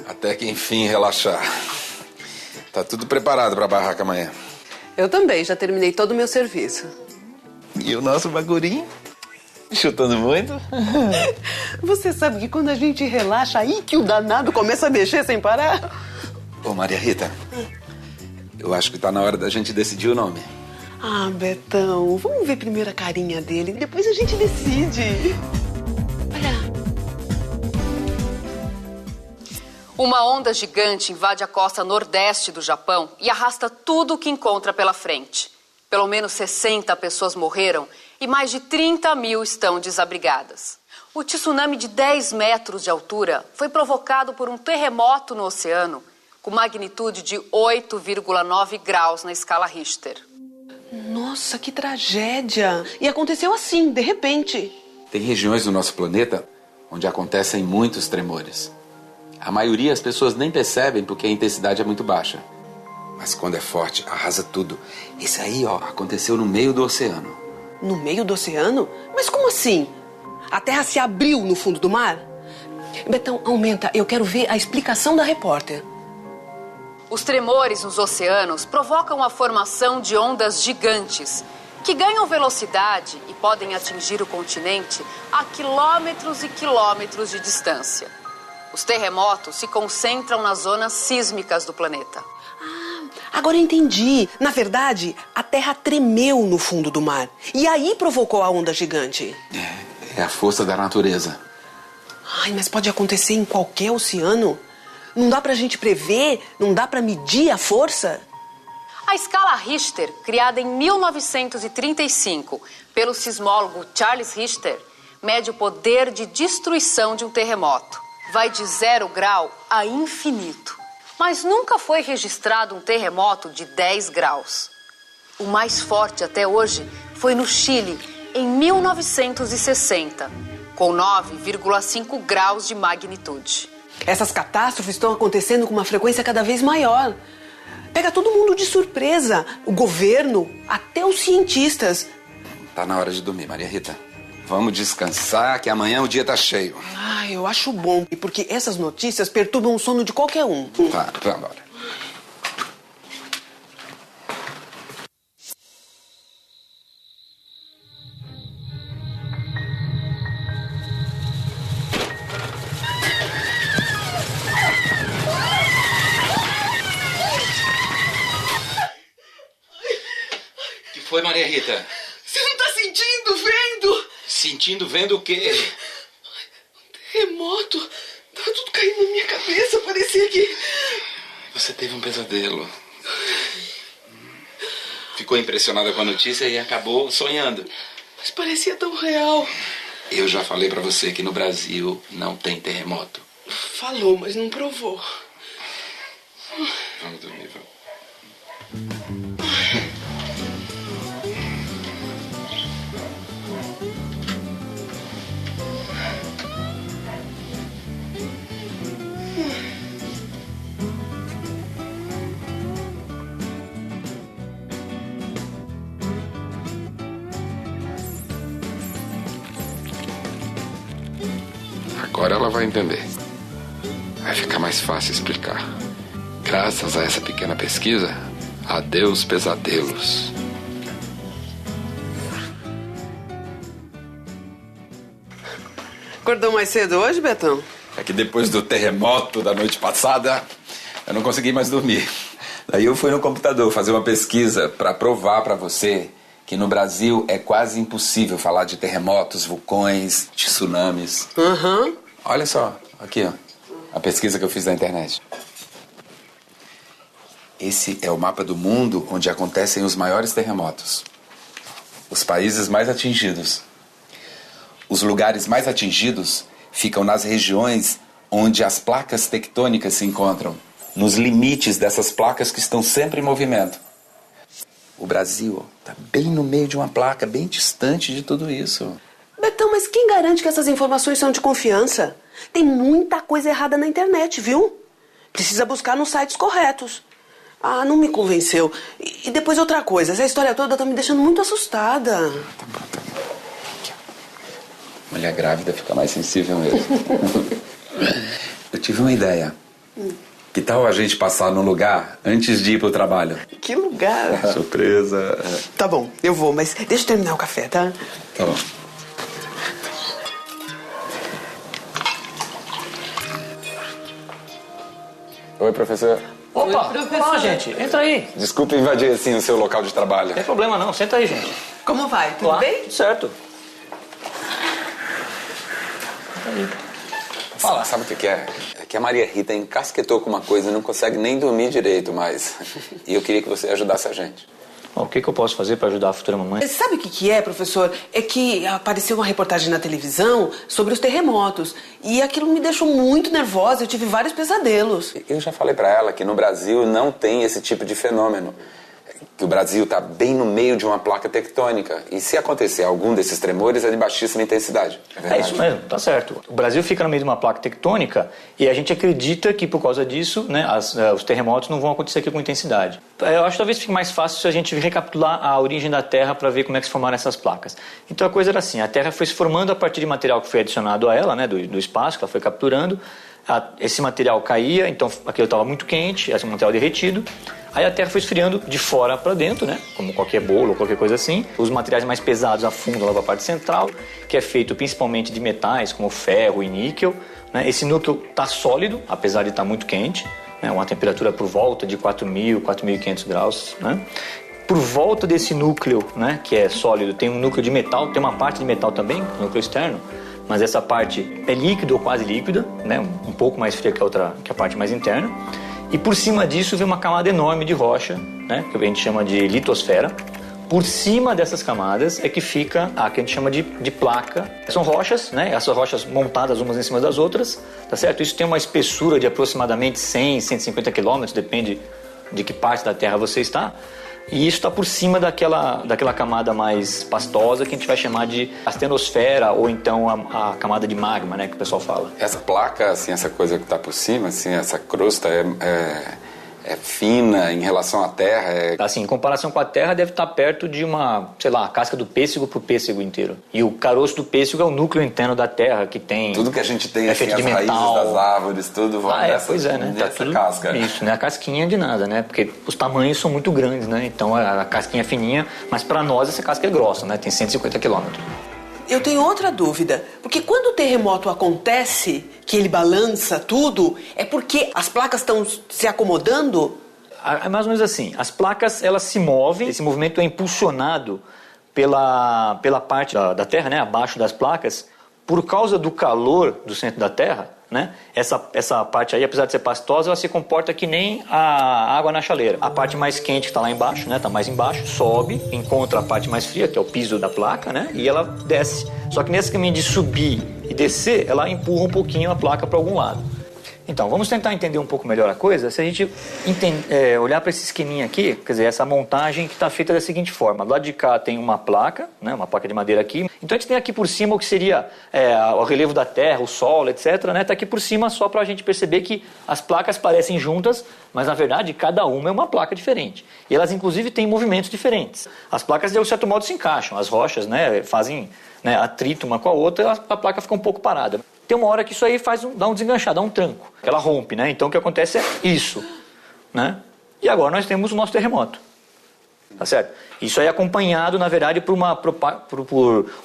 Até que enfim relaxar. Tá tudo preparado pra barraca amanhã. Eu também, já terminei todo o meu serviço. E o nosso bagurinho? Chutando muito? Você sabe que quando a gente relaxa, aí que o danado começa a mexer sem parar? Ô, Maria Rita, eu acho que tá na hora da gente decidir o nome. Ah, Betão, vamos ver primeiro a carinha dele, depois a gente decide. Olha. Uma onda gigante invade a costa nordeste do Japão e arrasta tudo o que encontra pela frente. Pelo menos 60 pessoas morreram e mais de 30 mil estão desabrigadas. O tsunami de 10 metros de altura foi provocado por um terremoto no oceano com magnitude de 8,9 graus na escala Richter. Nossa, que tragédia! E aconteceu assim, de repente. Tem regiões do nosso planeta onde acontecem muitos tremores. A maioria as pessoas nem percebem porque a intensidade é muito baixa. Mas quando é forte, arrasa tudo. Esse aí, ó, aconteceu no meio do oceano. No meio do oceano? Mas como assim? A Terra se abriu no fundo do mar? Betão, aumenta. Eu quero ver a explicação da repórter. Os tremores nos oceanos provocam a formação de ondas gigantes que ganham velocidade e podem atingir o continente a quilômetros e quilômetros de distância. Os terremotos se concentram nas zonas sísmicas do planeta. Agora eu entendi. Na verdade, a Terra tremeu no fundo do mar. E aí provocou a onda gigante. É a força da natureza. Ai, mas pode acontecer em qualquer oceano? Não dá pra gente prever? Não dá pra medir a força? A escala Richter, criada em 1935 pelo sismólogo Charles Richter, mede o poder de destruição de um terremoto. Vai de 0 grau a infinito. Mas nunca foi registrado um terremoto de 10 graus. O mais forte até hoje foi no Chile, em 1960, com 9,5 graus de magnitude. Essas catástrofes estão acontecendo com uma frequência cada vez maior. Pega todo mundo de surpresa. O governo, até os cientistas. Tá na hora de dormir, Maria Rita. Vamos descansar, que amanhã o dia tá cheio. Ai, eu acho bom, porque essas notícias perturbam o sono de qualquer um. Tá, vamos embora. O que foi, Maria Rita? Você não tá sentindo, vendo? Sentindo, vendo o quê? Terremoto. Tava tudo caindo na minha cabeça, parecia que... Você teve um pesadelo. Ficou impressionada com a notícia e acabou sonhando. Mas parecia tão real. Eu já falei pra você que no Brasil não tem terremoto. Falou, mas não provou. Vamos dormir, vamos. Agora ela vai entender. Vai ficar mais fácil explicar. Graças a essa pequena pesquisa, adeus pesadelos. Acordou mais cedo hoje, Betão? É que depois do terremoto da noite passada, eu não consegui mais dormir. Daí eu fui no computador fazer uma pesquisa para provar para você que no Brasil é quase impossível falar de terremotos, vulcões, tsunamis. Aham. Olha só, aqui ó, a pesquisa que eu fiz na internet. Esse é o mapa do mundo onde acontecem os maiores terremotos. Os países mais atingidos. Os lugares mais atingidos ficam nas regiões onde as placas tectônicas se encontram, nos limites dessas placas que estão sempre em movimento. O Brasil está bem no meio de uma placa, bem distante de tudo isso. Betão, mas quem garante que essas informações são de confiança? Tem muita coisa errada na internet, viu? Precisa buscar nos sites corretos. Ah, não me convenceu. E depois outra coisa, essa história toda tá me deixando muito assustada. Tá bom. Aqui, ó. Mulher grávida fica mais sensível mesmo. Eu tive uma ideia. Que tal a gente passar no lugar antes de ir pro trabalho? Que lugar? Surpresa. Tá bom, eu vou, mas deixa eu terminar o café, tá? Tá bom. Oi, professor. Opa, olá, gente. Entra aí. Desculpe invadir assim o seu local de trabalho. Não tem problema não. Senta aí, gente. Como vai? Tudo Olá. bem? Certo. Senta aí. Fala. Sabe o que é? É que a Maria Rita encasquetou com uma coisa e não consegue nem dormir direito mais. E eu queria que você ajudasse a gente. Bom, o que eu posso fazer para ajudar a futura mamãe? Sabe o que é, professor? É que apareceu uma reportagem na televisão sobre os terremotos. E aquilo me deixou muito nervosa, eu tive vários pesadelos. Eu já falei pra ela que no Brasil não tem esse tipo de fenômeno. Que o Brasil tá bem no meio de uma placa tectônica. E se acontecer algum desses tremores, é de baixíssima intensidade. É isso mesmo, tá certo. O Brasil fica no meio de uma placa tectônica e a gente acredita que por causa disso, né, os terremotos não vão acontecer aqui com intensidade. Eu acho que talvez fique mais fácil se a gente recapitular a origem da Terra para ver como é que se formaram essas placas. Então a coisa era assim, a Terra foi se formando a partir de material que foi adicionado a ela, né, do espaço que ela foi capturando. Esse material caía, então aquilo estava muito quente, esse material derretido. Aí a Terra foi esfriando de fora para dentro, né? Como qualquer bolo ou qualquer coisa assim. Os materiais mais pesados afundam lá para a parte central, que é feito principalmente de metais, como ferro e níquel. Né? Esse núcleo está sólido, apesar de estar muito quente, né? Uma temperatura por volta de 4.000, 4.500 graus. Né? Por volta desse núcleo, né, que é sólido, tem um núcleo de metal, tem uma parte de metal também, núcleo externo. Mas essa parte é líquida ou quase líquida, né? Um pouco mais fria que a parte mais interna. E por cima disso vem uma camada enorme de rocha, né, que a gente chama de litosfera. Por cima dessas camadas é que fica a que a gente chama de placa. São rochas, né, essas rochas montadas umas em cima das outras, tá certo? Isso tem uma espessura de aproximadamente 100, 150 quilômetros, depende de que parte da Terra você está. E isso está por cima daquela camada mais pastosa que a gente vai chamar de astenosfera ou então a camada de magma, né, que o pessoal fala. Essa placa, assim, essa coisa que está por cima, assim, essa crosta é fina em relação à Terra? Assim, em comparação com a Terra, deve estar perto de uma, sei lá, a casca do pêssego pro pêssego inteiro. E o caroço do pêssego é o núcleo interno da Terra, que tem... Tudo que a gente tem, é assim, feito de as raízes metal. das árvores, tudo vai Pois é, né? Tá tudo, casca. Isso, né? A casquinha de nada, né? Porque os tamanhos são muito grandes, né? Então a casquinha é fininha, mas para nós essa casca é grossa, né? Tem 150 quilômetros. Eu tenho outra dúvida, porque quando o terremoto acontece, que ele balança tudo, é porque as placas estão se acomodando? É mais ou menos assim, as placas elas se movem, esse movimento é impulsionado pela parte da Terra, né, abaixo das placas, por causa do calor do centro da Terra, né, essa parte aí, apesar de ser pastosa, ela se comporta que nem a água na chaleira. A parte mais quente que está lá embaixo, né, está mais embaixo, sobe, encontra a parte mais fria, que é o piso da placa, né, e ela desce. Só que nesse caminho de subir e descer, ela empurra um pouquinho a placa para algum lado. Então, vamos tentar entender um pouco melhor a coisa. Se a gente olhar para esse esqueminha aqui, quer dizer, essa montagem que está feita da seguinte forma. Do lado de cá tem uma placa, né, uma placa de madeira aqui. Então a gente tem aqui por cima o que seria o relevo da Terra, o solo, etc. Né, tá aqui por cima só para a gente perceber que as placas parecem juntas, mas na verdade cada uma é uma placa diferente. E elas inclusive têm movimentos diferentes. As placas de um certo modo se encaixam, as rochas, né, fazem, né, atrito uma com a outra, a placa fica um pouco parada. Tem uma hora que isso aí dá um desenganchar, dá um tranco. Ela rompe, né? Então o que acontece é isso, né? E agora nós temos o nosso terremoto, tá certo? Isso aí é acompanhado, na verdade, por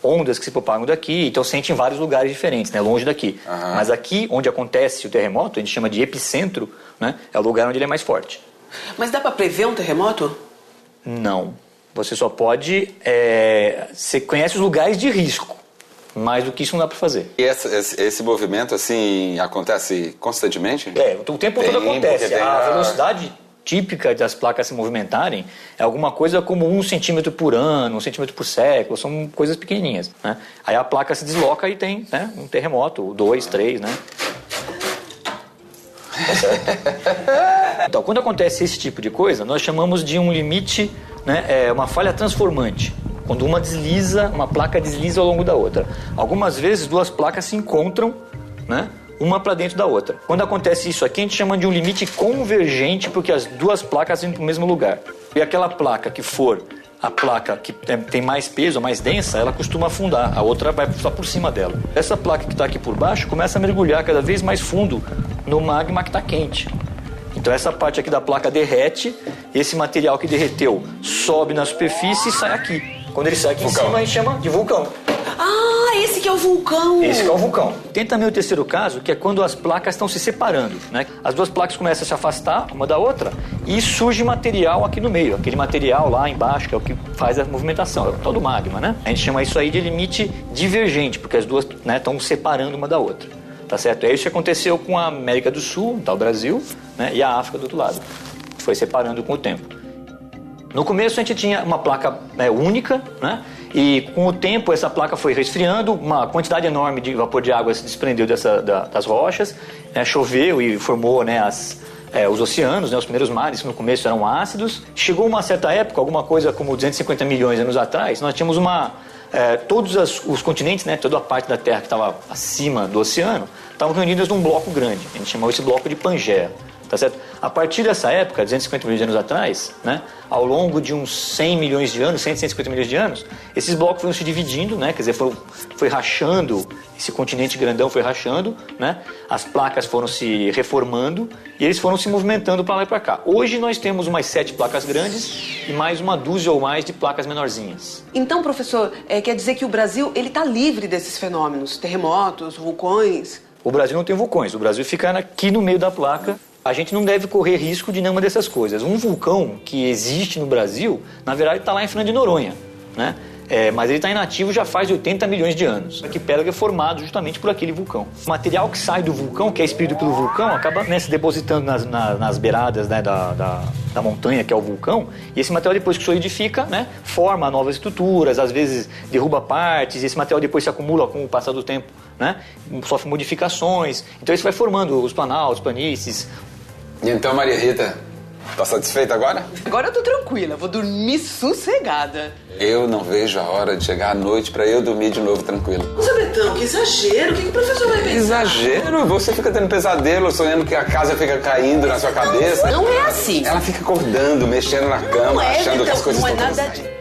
ondas que se propagam daqui, então sente em vários lugares diferentes, né? Longe daqui. Uhum. Mas aqui, onde acontece o terremoto, a gente chama de epicentro, né? É o lugar onde ele é mais forte. Mas dá para prever um terremoto? Não. Você só pode... Você conhece os lugares de risco. Mais do que isso não dá para fazer. E esse movimento, assim, acontece constantemente? O tempo todo acontece. A velocidade típica das placas se movimentarem é alguma coisa como 1 centímetro por ano, 1 centímetro por século, são coisas pequenininhas, né? Aí a placa se desloca e tem, né, um terremoto, 2, 3, né? Tá certo? Então, quando acontece esse tipo de coisa, nós chamamos de um limite, né, uma falha transformante. Quando uma placa desliza ao longo da outra. Algumas vezes 2 placas se encontram, né, uma para dentro da outra. Quando acontece isso aqui, a gente chama de um limite convergente, porque as duas placas vêm para o mesmo lugar. E aquela placa que for a placa que tem mais peso, mais densa, ela costuma afundar, a outra vai só por cima dela. Essa placa que está aqui por baixo começa a mergulhar cada vez mais fundo no magma que está quente. Então essa parte aqui da placa derrete, esse material que derreteu sobe na superfície e sai aqui. Quando ele sai aqui vulcão. Em cima, a gente chama de vulcão. Ah, esse que é o vulcão. Esse que é o vulcão. Tem também o terceiro caso, que é quando as placas estão se separando, né? As duas placas começam a se afastar uma da outra e surge material aqui no meio. Aquele material lá embaixo, que é o que faz a movimentação, é todo o magma, né? A gente chama isso aí de limite divergente, porque as duas, né, estão separando uma da outra. Tá certo? É isso que aconteceu com a América do Sul, tá, o Brasil, né, e a África do outro lado. Foi separando com o tempo. No começo a gente tinha uma placa única, né? E com o tempo essa placa foi resfriando, uma quantidade enorme de vapor de água se desprendeu das rochas, né? Choveu e formou, né, os oceanos, né, os primeiros mares que no começo eram ácidos. Chegou uma certa época, alguma coisa como 250 milhões de anos atrás, nós tínhamos todos os continentes, né, toda a parte da Terra que estava acima do oceano, estavam reunidos num bloco grande. A gente chamou esse bloco de Pangeia. Tá certo? A partir dessa época, 250 milhões de anos atrás, né, ao longo de uns 100 milhões de anos, 150 milhões de anos, esses blocos foram se dividindo, né, quer dizer, foi rachando, esse continente grandão foi rachando, né, as placas foram se reformando e eles foram se movimentando para lá e para cá. Hoje nós temos umas 7 placas grandes e mais uma dúzia ou mais de placas menorzinhas. Então, professor, quer dizer que o Brasil está livre desses fenômenos, terremotos, vulcões? O Brasil não tem vulcões, o Brasil fica aqui no meio da placa. A gente não deve correr risco de nenhuma dessas coisas. Um vulcão que existe no Brasil, na verdade está lá em Fernando de Noronha, né? Mas ele está inativo já faz 80 milhões de anos. O arquipélago é formado justamente por aquele vulcão. O material que sai do vulcão, que é expelido pelo vulcão, acaba, né, se depositando nas beiradas, né, da montanha, que é o vulcão. E esse material, depois que solidifica, né, forma novas estruturas, às vezes derruba partes, e esse material depois se acumula com o passar do tempo, né, sofre modificações. Então isso vai formando os planaltos, planícies. E então, Maria Rita, tá satisfeita agora? Agora eu tô tranquila, vou dormir sossegada. Eu não vejo a hora de chegar à noite pra eu dormir de novo tranquilo. Nossa, Betão, que exagero, o que o professor vai pensar? Exagero? Você fica tendo pesadelo, sonhando que a casa fica caindo na sua cabeça. Não é assim. Ela fica acordando, mexendo na cama, achando que as coisas não estão é todas nada certas.